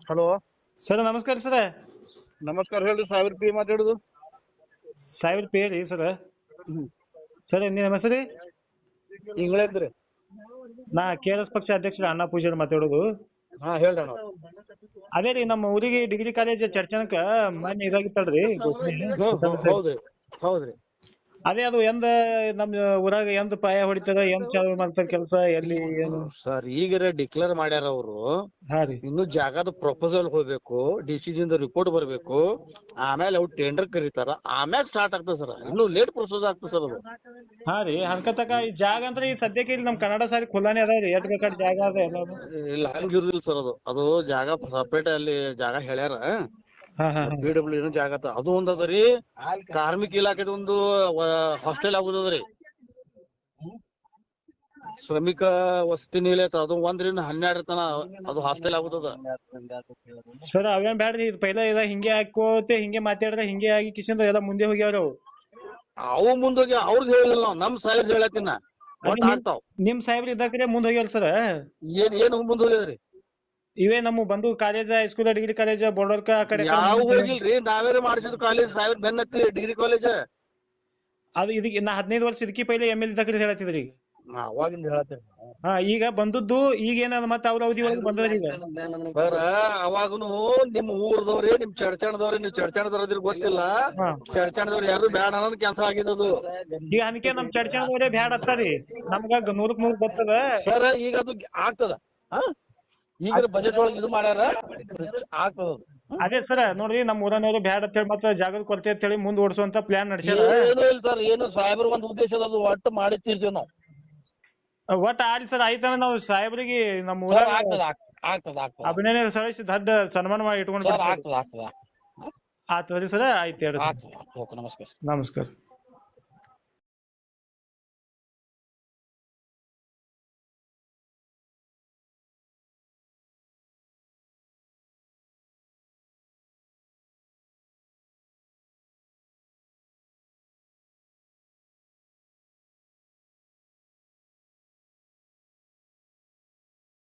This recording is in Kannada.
ಹಲೋ. ಸರ್ ನಮಸ್ಕಾರ ಸರ್. ನಮಸ್ಕಾರ ಹೇಳ್ರಿ, ಸಾವಿರ ಪಿ ಮಾತಾಡುದು. ಸಾವಿರ ರೂಪಾಯಿ ರೀ ಸರ್. ಹ್ಮ್. ಸರ್ ನಿಮ್ಮ ಹೆಸರು? ಇಂಗ್ಳೇಂದ್ರಿ. ನಾ KRS ಪಕ್ಷ ಅಧ್ಯಕ್ಷರ ಅಣ್ಣ ಪೂಜಾರಿ ಮಾತಾಡೋದು. ಹಾ ಹೇಳ್ರಿ ಅಣ್ಣ. ಅದೇ ರೀ, ನಮ್ಮ ಊರಿಗೆ ಡಿಗ್ರಿ ಕಾಲೇಜ್ ಚರ್ಚನಕ ಮೊನ್ನೆ ಇದಾಗಿತ್ತಲ್ರಿ ಘೋಷಣೆ. ಹೌದ್ರಿ ಹೌದ್ರಿ. ಅದೇ ಅದು ಎಂದ ನಮ್ ಊರಾಗ ಎಂದ ಪಾಯ ಹೊಡಿತಾರ, ಎಂದ್ ಚಾಲು ಮಾಡ್ತಾರ ಕೆಲಸ, ಎಲ್ಲಿ ಏನು? ಸರ್ ಈಗರ ಡಿಕ್ಲೇರ್ ಮಾಡ್ಯಾರ ಅವರು. ಹಾ ರೀ. ಇನ್ನು ಜಾಗದ ಪ್ರಪೋಸಲ್ ಹೋಗ್ಬೇಕು, DC ದಿಂದ ರಿಪೋರ್ಟ್ ಬರ್ಬೇಕು, ಆಮೇಲೆ ಅವ್ರು ಟೆಂಡರ್ ಕರೀತಾರ, ಆಮ್ಯಾಗ ಸ್ಟಾರ್ಟ್ ಆಗ್ತದೆ ಸರ್. ಇನ್ನು ಲೇಟ್ ಪ್ರೊಸೆಸ್ ಆಗ್ತದೆ ಸರ್ ಅದು. ಹಾ ರೀ, ಹನ್ಕತಕ ಈ ಜಾಗ ಅಂದ್ರೆ ಈ ಸದ್ಯಕ್ಕೆ ಇಲ್ಲಿ ನಮ್ ಕನ್ನಡ ಸಾಲಿ ಖುಲ್ಲಾನೇ ಅದಾವ್ರಿ, ಎಷ್ಟ್ ಬೇಕಾದ ಜಾಗ ಅದ ಎಲ್ಲ. ಇಲ್ಲ ಹಂಗಿರುದಿಲ್ಲ ಸರ್, ಅದು ಜಾಗ ಸಪ್ರೇಟ್ ಅಲ್ಲಿ ಜಾಗ ಹೇಳ್ಯಾರ. ಹಾ ಹಾ ಹಾ. PWD ಜಾಗ ಅದು ಒಂದ್ ಅದರಿ. ಕಾರ್ಮಿಕ ಇಲಾಖೆದ ಒಂದು ಹಾಸ್ಟೆಲ್ ಆಗುದದ್ರಿ, ಶ್ರಮಿಕ ವಸತಿ ನಿಲಯ ಅದು 1ರಿಂದ 12 ತನ ಅದು ಹಾಸ್ಟೆಲ್ ಆಗುತ್ತದ. ಸರ್ ಅವೇನ್ ಬ್ಯಾಡ್ರಿ, ಇದು ಪೈಲ ಇದ ಹಿಂಗೆ ಹಾಕೋತೆ ಹಿಂಗೆ ಮಾತಾಡ್ದ ಹಿಂಗೆ ಆಗಿ ಕಿಶನ್ ಎಲ್ಲ ಮುಂದೆ ಹೋಗ್ಯಾವ್ರಿ ಅವು. ಅವು ಮುಂದೋಗಿ ಅವ್ರದ್ದು ಹೇಳಿದಿಲ್ಲ ನಾವು, ನಮ್ ಸಾಹೇಬ್ ಹೇಳತ್ತಿನ ಒಟ್ಟ ಆಗ್ತಾವ್. ನಿಮ್ ಸಾಹೇಬ್ರ ಇದ್ದಕ್ರೆ ಮುಂದ್ ಹೋಗ್ಯಾರ ಸರ್. ಏನ್ ಮುಂದ್ ಹೋಗ್ಯದ್ರಿ? ಇವೇ ನಮ್ಮ ಬಂದು ಕಾಲೇಜ್, ಹೈಸ್ಕೂಲ್, ಡಿಗ್ರಿ ಕಾಲೇಜ್, ಬೋರ್ಡರ್ಕ ಆ ಕಡೆ ಯಾವ ಹೋಗಿಲ್ರಿ, ನಾವೇರೆ ಮಾಡಿಸಿದ್ ಕಾಲೇಜ್ ಸಾಹೇಬ್ ಬೆನ್ನತ್ತಿ ಡಿಗ್ರಿ ಕಾಲೇಜ್. ಅದು ಇದಕ್ಕೆ ನಾ 15 ವರ್ಷ ಇದಕ್ಕೆ ಪೈಲೆ ML ಇದ್ದಕ್ರೆ ಹೇಳತ್ತಿದ್ರಿ ಈಗ. ಅವಾಗಿಂದ ಹೇಳತ್ತೇನೆ. ಹಾ, ಈಗ ಬಂದದ್ದು ಈಗ ಏನದ ಮತ್ತೆ ಅವ್ರ ಅವಧಿ ಒಳಗೆ ಬಂದ್ರಿ ಈಗ. ಸರ್ ಅವಾಗನು ನಿಮ್ ಊರ್ದವ್ರಿ, ನಿಮ್ ಚಡ್ಚಾಣದವ್ರಿ, ನೀವು ಚಡ್ಚಾಣದವ್ರ ಗೊತ್ತಿಲ್ಲ. ಚಡ್ಚಾಣದವ್ರು ಯಾರು ಬ್ಯಾಡ ಅನ್ನೋದು ಕ್ಯಾನ್ಸಲ್ ಆಗಿದ್ದದು. ಈಗ ಅದಕ್ಕೆ ನಮ್ ಚರ್ಚೆವರೇ ಬ್ಯಾಡ ಹತ್ತಾರಿ, ನಮ್ಗ 100ಕ್ಕೆ 100 ಗೊತ್ತದ ಸರ್. ಈಗ ಅದು ಆಗ್ತದ. ಈಗ ಬಜೆಟ್ ಒಳಗೆ ಇದು ಮಾಡ್ಯಾರ, ಆಗ್ತದ. ಅದೇ ಸರ್ ನೋಡ್ರಿ, ನಮ್ ಊರನವರು ಬ್ಯಾಡ ಅಂತ ಹೇಳಿ ಮತ್ತೆ ಜಾಗದ ಕೊರತೆ ಅಂತ ಹೇಳಿ ಮುಂದ್ ಓಡಿಸುವಂತ ಪ್ಲಾನ್ ನಡೆಸ್ಯಾರ. ಏನು ಇಲ್ಲ ಸರ್, ಏನು ಸಾಹೇಬ್ರ ಒಂದು ಉದ್ದೇಶ ಅದು ಒಟ್ಟು ಮಾಡಿ ತೀರ್ತೀವಿ ನಾವು. ಒಟ್ಟ ಆಡ್ಲಿ ಸರ್, ಆಯ್ತಾನ ನಾವು ಸಾಹೇಬ್ರಿಗೆ ನಮ್ಮ ಊರಾಗ ಅಭಿನಂದನೆ ಸಲ್ಲಿಸಿ ದೊಡ್ಡ ಸನ್ಮಾನ ಮಾಡಿ ಇಟ್ಕೊಂಡು ಆಗ್ತದ. ಆಯ್ತು ಸರ್, ಆಯ್ತು ಹೇಳಿ ಸರ್. ನಮಸ್ಕಾರ. ನಮಸ್ಕಾರ.